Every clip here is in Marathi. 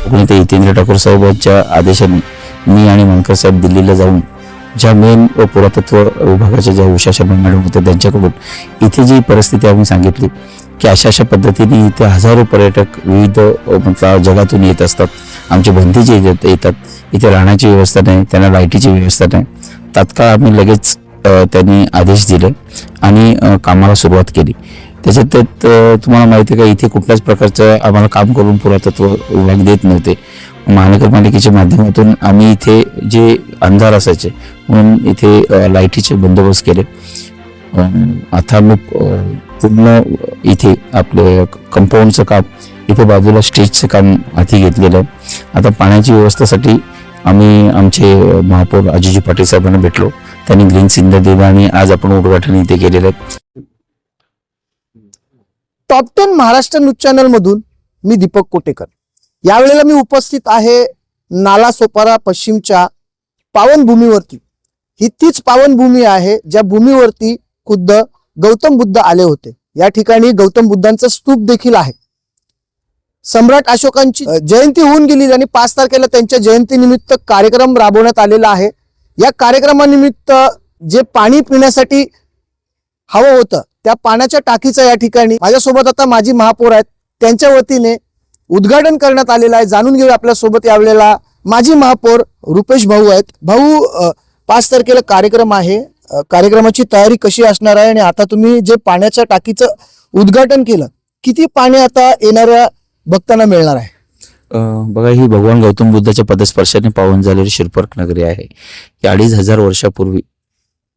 ते हितेंद्र ठाकूर साहेबांच्या आदेशाने मी आणि मनकर साहेब दिल्लीला जाऊन ज्या मेन पुरातत्व विभागाच्या ज्या उषा शर्मा मॅडम होत्या त्यांच्याकडून इथे जी परिस्थिती आम्ही सांगितली की अशा पद्धतीने इथे हजारो पर्यटक विविध जगातून येत असतात. आमचे बंदीचे येतात. इथे राहण्याची व्यवस्था नाही, त्यांना लाईटीची व्यवस्था नाही. तात्काळ आम्ही लगेच त्यांनी आदेश दिले आणि कामाला सुरुवात केली. त्याच्यात तुम्हाला माहिती आहे का, इथे कुठल्याच प्रकारचं आम्हाला काम करून पुरातत्व विभाग देत नव्हते. महानगरपालिकेच्या माध्यमातून आम्ही इथे जे अंधार असायचे म्हणून इथे लाईटीचे बंदोबस्त केले. आता आम्ही पूर्ण इथे आपले कंपाऊंडचं काम, इथे बाजूला स्टेजचं काम हाती घेतलेलं आहे. आता पाण्याची व्यवस्थेसाठी आम्ही आमचे महापौर अजिजी पाटील साहेबांना भेटलो. त्यांनी ग्रीन सिग्नल दिला आणि आज आपण उद्घाटन इथे केलेलं आहे. टॉप 10 महाराष्ट्र न्यूज चॅनल मधून मी दीपक कोटेकर. यावेळेला मी उपस्थित आहे नालासोपारा पश्चिमच्या पावनभूमीवरती. ही तीच पावनभूमी आहे ज्या भूमीवरती खुद्द गौतम बुद्ध आले होते. या ठिकाणी गौतम बुद्धांचं स्तूप देखील आहे. सम्राट अशोकांची जयंती होऊन गेली आणि 5 तारखेला त्यांच्या जयंतीनिमित्त कार्यक्रम राबवण्यात आलेला आहे. या कार्यक्रमानिमित्त जे पाणी पिण्यासाठी हवं होतं त्या पाण्याच्या टाकीचं या ठिकाणी माझ्यासोबत आता माजी महापौर आहेत, त्यांच्या वतीने उद्घाटन करण्यात आलेलं आहे. जाणून घेऊ आपल्या सोबत यावेळेला माजी महापौर रुपेश भाऊ आहेत. भाऊ, 5 तारखेला कार्यक्रम आहे, कार्यक्रमाची तयारी कशी असणार आहे आणि आता तुम्ही जे पाण्याच्या टाकीचं उद्घाटन केलं, किती पाणी आता येणाऱ्या भक्तांना मिळणार आहे? बघा, ही भगवान गौतम बुद्धाच्या पदस्पर्शाने पावन झालेली शिरपर्क नगरी आहे. की 2500 वर्षापूर्वी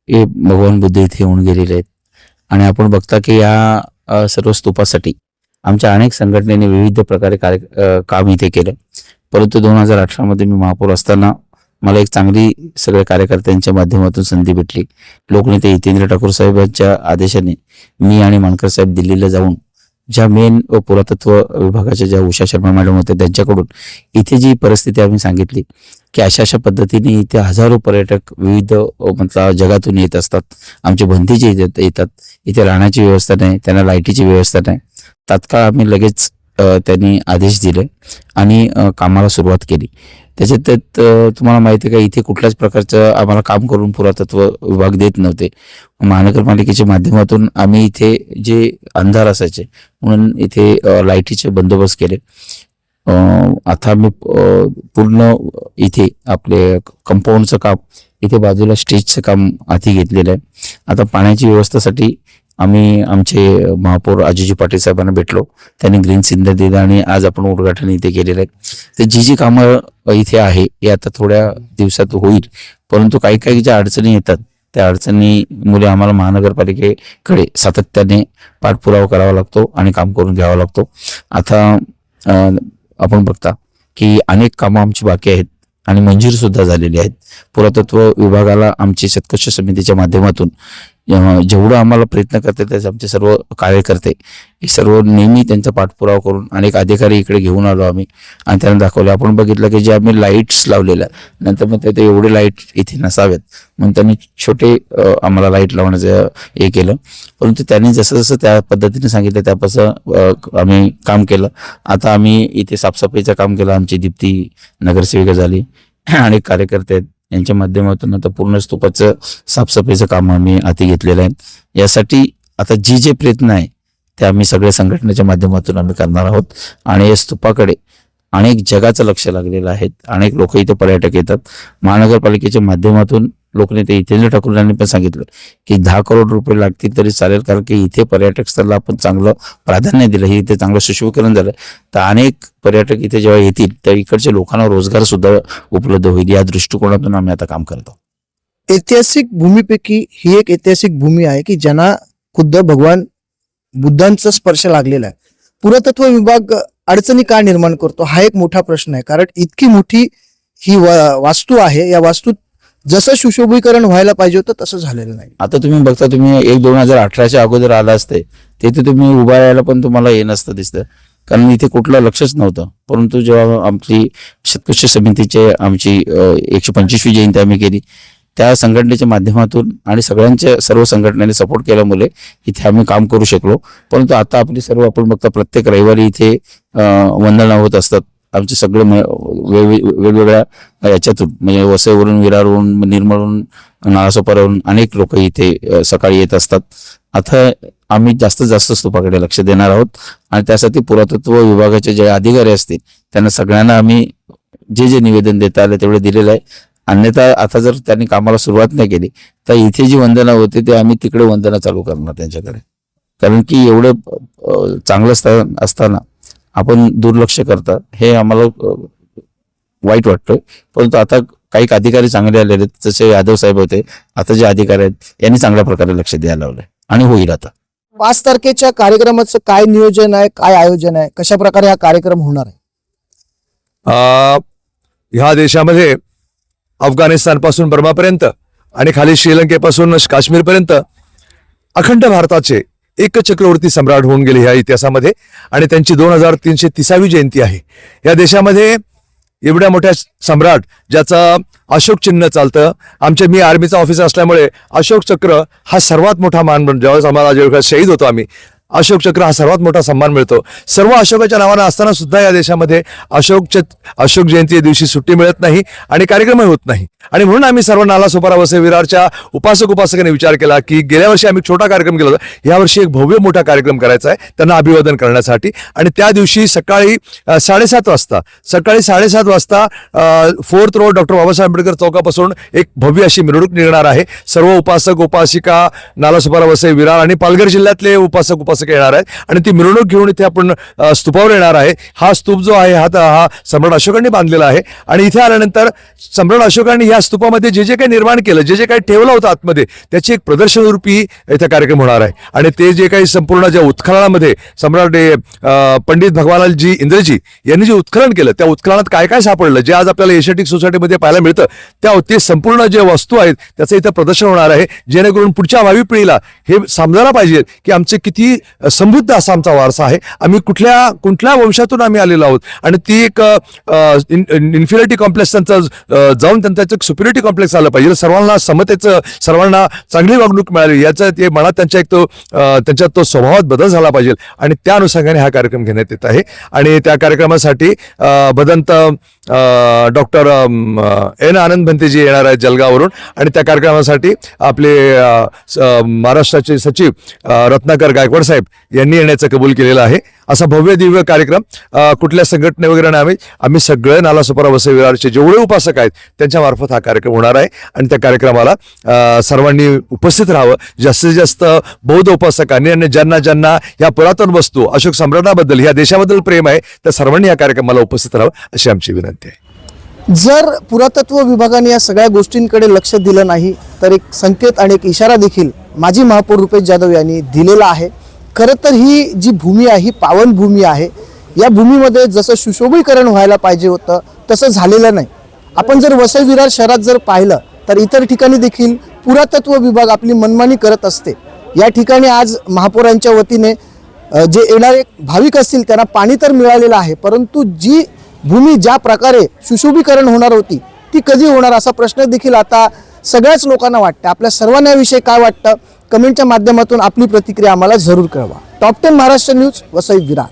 हे भगवान बुद्ध इथे येऊन गेलेले आहेत. आणि आपण बघता की या सर्व स्तूपासाठी आमच्या अनेक संघटनेने विविध प्रकारे काम इथे केलं. परंतु 2018 मध्ये मी महापौर असताना मला एक चांगली सगळ्या कार्यकर्त्यांच्या माध्यमातून संधी भेटली. लोकनेते हितेंद्र ठाकूर साहेबांच्या आदेशाने मी आणि मनकर साहेब दिल्लीला जाऊन ज्या मेन पुरातत्व विभागाच्या ज्या उषा शर्मा मॅडम होत्या त्यांच्याकडून इथे जी परिस्थिती आम्ही सांगितली की अशा पद्धतीने इथे हजारो पर्यटक विविध जगातून येत असतात. आमचे बंदीचे येतात. इथे राहण्याची व्यवस्था नाही, त्यांना लाईटीची व्यवस्था नाही. तात्काळ आम्ही लगेच त्यांनी आदेश दिले आणि कामाला सुरुवात केली. त्याच्यात तुम्हाला माहिती आहे का, इथे कुठल्याच प्रकारचं आम्हाला काम करून पुरातत्व विभाग देत नव्हते. महानगरपालिकेच्या माध्यमातून आम्ही इथे जे अंधार असायचे म्हणून इथे लाईटीचे बंदोबस्त केले. आता आम्ही पूर्ण इथे आपले कंपाऊंडचं काम, इथे बाजूला स्टेजचं काम हाती घेतलेलं आहे. आता पाण्याची व्यवस्थेसाठी आम्ही आमचे महापौर अजिजी पाटील साहेबांना भेटलो. त्यांनी ग्रीन सिग्नल दिला आणि आज आपण उद्घाटन इथे केलेलं आहे. तर जी कामं इथे आहे हे आता थोड्या दिवसात होईल. परंतु काही ज्या अडचणी येतात त्या अडचणीमुळे आम्हाला महानगरपालिकेकडे सातत्याने पाठपुरावा करावा लागतो आणि काम करून घ्यावं लागतो. आता आपण बघता की अनेक कामं आमची बाकी आहेत आणि मंजूर सुद्धा झालेली आहेत. पुरातत्व विभागाला आमची सत्कर्ष समितीच्या माध्यमातून जेवढं आम्हाला प्रयत्न करते त्याचे आमचे सर्व कार्यकर्ते हे सर्व नेहमी त्यांचा पाठपुरावा करून अनेक अधिकारी इकडे घेऊन आलो आम्ही आणि त्यांना दाखवलं. आपण बघितलं की जे आम्ही लाईट्स लावलेल्या नंतर मग ते एवढे लाईट इथे नसावेत म्हणून त्यांनी छोटे आम्हाला लाईट लावण्याचं हे केलं. परंतु त्यांनी जसं त्या पद्धतीने सांगितलं त्यापासून आम्ही काम केलं. आता आम्ही इथे साफसफाईचं काम केलं. आमची दीप्ती नगरसेविका झाली, अनेक कार्यकर्ते आहेत, यांच्या माध्यमातून आता पूर्ण स्तूपाचं साफसफाईचं काम आम्ही हाती घेतलेलं आहे. यासाठी आता जे प्रयत्न आहे ते आम्ही सगळ्या संघटनेच्या माध्यमातून आम्ही करणार आहोत. आणि या स्तूपाकडे अनेक जगाचं लक्ष लागलेलं आहे. अनेक लोक इथे पर्यटक येतात. महानगरपालिकेच्या माध्यमातून लोकनेते हितेंद्र ठाकूर यांनी पण सांगितलं की 10 करोड रुपये लागतील तरी चालेल, कारण की इथे पर्यटक स्थळाला आपण चांगलं प्राधान्य दिलं, हे इथे चांगलं सुशोभीकरण झालं तर अनेक पर्यटक इथे जेव्हा येतील तर इकडच्या लोकांना रोजगार सुद्धा उपलब्ध होईल. या दृष्टिकोनातून आम्ही आता काम करतो. ऐतिहासिक भूमीपैकी ही एक ऐतिहासिक भूमी आहे की ज्यांना खुद्द भगवान बुद्धांचा स्पर्श लागलेला आहे. पुरातत्व विभाग अडचणी का निर्माण करतो हा एक मोठा प्रश्न आहे. कारण इतकी मोठी ही वास्तू आहे, या वास्तूत जसं सुशोभीकरण व्हायला पाहिजे होतं तसं झालेलं नाही. आता तुम्ही बघता, तुम्ही 2018च्या अगोदर आला असते तिथे तुम्ही उभा राहायला पण तुम्हाला हे नसतं दिसतं, कारण इथे कुठलं लक्षच नव्हतं. परंतु जेव्हा आमची सत्कर्ष समितीचे आमची 125वी जयंती आम्ही केली त्या संघटनेच्या माध्यमातून आणि सर्व संघटनेने सपोर्ट केल्यामुळे इथे आम्ही काम करू शकलो. परंतु आता आपली सर्व आपण बघता प्रत्येक रविवारी इथे वंदना होत असतात आमचे सगळे वेगवेगळ्या याच्यातून म्हणजे वसईवरून, विरारवरून, निर्मळवरून, नालासोपारावरून अनेक लोक इथे सकाळी येत असतात. आता आम्ही जास्तीत जास्त स्तूपाकडे लक्ष देणार आहोत आणि त्यासाठी पुरातत्व विभागाचे जे अधिकारी असतील त्यांना सगळ्यांना आम्ही जे निवेदन देता आले तेवढे दिलेलं आहे. अन्यथा आता जर त्यांनी कामाला सुरुवात नाही केली तर इथे जी वंदना होते ते आम्ही तिकडे वंदना चालू करणार त्यांच्याकडे. कारण की एवढं चांगलं असताना आपण दुर्लक्ष करता हे आम्हाला वाईट वाटतंय. परंतु आता काही अधिकारी चांगले आलेले आहेत, जसे यादव साहेब होते, आता जे अधिकारी आहेत यांनी चांगल्या प्रकारे लक्ष द्यायला लावलंय आणि होईल. आता 5 तारखेच्या कार्यक्रमाचं काय नियोजन आहे, काय आयोजन आहे, कशा प्रकारे हा कार्यक्रम होणार आहे? ह्या देशामध्ये अफगाणिस्तान पासून बर्मापर्यंत आणि खाली श्रीलंकेपासून काश्मीरपर्यंत अखंड भारताचे एक चक्रवर्ती सम्राट होऊन गेले ह्या इतिहासामध्ये आणि त्यांची 2330वी जयंती आहे. या देशामध्ये एवढ्या मोठ्या सम्राट ज्याचं अशोक चिन्ह चालतं. मी आर्मीचा ऑफिसर असल्यामुळे अशोक चक्र हा सर्वात मोठा मान ज्यावेळेस आम्हाला जेव्हा शहीद होतो आम्ही, अशोक चक्र हा सर्वात मोठा सन्मान मिळतो. सर्व अशोकाच्या नावानं असताना सुद्धा या देशामध्ये अशोक जयंती दिवशी सुट्टी मिळत नाही आणि कार्यक्रमही होत नाही. आणि म्हणून आम्ही सर्व नालासोपारा वसई विरारच्या उपासकांनी विचार केला की गेल्या वर्षी आम्ही छोटा कार्यक्रम केला होता, यावर्षी एक भव्य मोठा कार्यक्रम करायचा आहे त्यांना अभिवादन करण्यासाठी. आणि त्या दिवशी सकाळी 7:30 वाजता 4th road doctor Babasaheb Ambedkar चौकापासून एक भव्य अशी मिरवणूक निघणार आहे. सर्व उपासक उपासिका नालासोपारा वसई विरार आणि पालघर जिल्ह्यातले उपासक येणार आहेत आणि ती मिरवणूक घेऊन इथे आपण स्तूपावर येणार आहे. हा स्तूप जो आहे हा सम्राट अशोकांनी बांधलेला आहे आणि इथे आल्यानंतर सम्राट अशोकांनी या स्तूपामध्ये जे काही निर्माण केलं, जे काही ठेवलं होतं आतमध्ये, त्याची एक प्रदर्शनरूपी इथे कार्यक्रम होणार आहे. आणि ते जे काही संपूर्ण ज्या उत्खननामध्ये सम्राट पंडित भगवानलालजी इंद्रजी यांनी जे उत्खनन केलं, त्या उत्खननात काय काय सापडलं, जे आज आपल्याला एशियाटिक सोसायटीमध्ये पाहायला मिळतं, ते संपूर्ण जे वस्तू आहेत त्याचं इथं प्रदर्शन होणार आहे. जेणेकरून पुढच्या भावी पिढीला हे समजायला पाहिजे की आमचे किती समृद्ध असा आमचा वारसा आहे, आम्ही कुठल्या वंशातून आम्ही आलेलो आहोत. आणि ती एक इन्फिरिटी कॉम्प्लेक्स त्यांचं जाऊन त्यांचं एक सुपिरिटी कॉम्प्लेक्स आलं पाहिजे. सर्वांना समतेचं, सर्वांना चांगली वागणूक मिळावी याचा ते मनात त्यांच्यात तो स्वभावात बदल झाला पाहिजे आणि त्या अनुषंगाने हा कार्यक्रम घेण्यात येत आहे. आणि त्या कार्यक्रमासाठी भदंत डॉक्टर एन आनंद भंतेजी येणार आहेत जळगाववरून आणि त्या कार्यक्रमासाठी आपले महाराष्ट्राचे सचिव रत्नाकर गायकवाड साहेब यांनी येण्याचं कबूल केलेलं आहे. असा भव्य दिव्य कार्यक्रम कुठल्या संघटने वगैरे नाही, आम्ही सगळे नालासोपारा वसई विरारचे जेवढे उपासक आहेत त्यांच्या मार्फत हा कार्यक्रम होणार आहे. आणि त्या कार्यक्रमाला सर्वांनी उपस्थित राहावं. जास्तीत जास्त बौद्ध उपासकांनी आणि ज्यांना या पुरातन वस्तू अशोक सम्राटाबद्दल, या देशाबद्दल प्रेम आहे, त्या सर्वांनी या कार्यक्रमाला उपस्थित राहावं अशी आमची विनंती आहे. जर पुरातत्व विभागाने या सगळ्या गोष्टींकडे लक्ष दिलं नाही तर एक संकेत आणि एक इशारा देखील माजी महापौर रुपेश जाधव यांनी दिलेला आहे. खरं तर ही जी भूमी आहे ही पावन भूमी आहे. या भूमीमध्ये जसं सुशोभीकरण व्हायला पाहिजे होतं तसं झालेलं नाही. आपण जर वसई विरार शहरात जर पाहिलं तर इतर ठिकाणी देखील पुरातत्व विभाग आपली मनमानी करत असते. या ठिकाणी आज महापौरांच्या वतीने जे येणारे भाविक असतील त्यांना पाणी तर मिळालेलं आहे, परंतु जी भूमी ज्या प्रकारे सुशोभीकरण होणार होती ती कधी होणार असा प्रश्न देखील आता सगळ्याच लोकांना वाटतं. आपल्या सर्वांना याविषयी काय वाटतं कमेंटच्या माध्यमातून आपली प्रतिक्रिया आम्हाला जरूर कळवा. Top 10 Maharashtra news, Vasai Virar.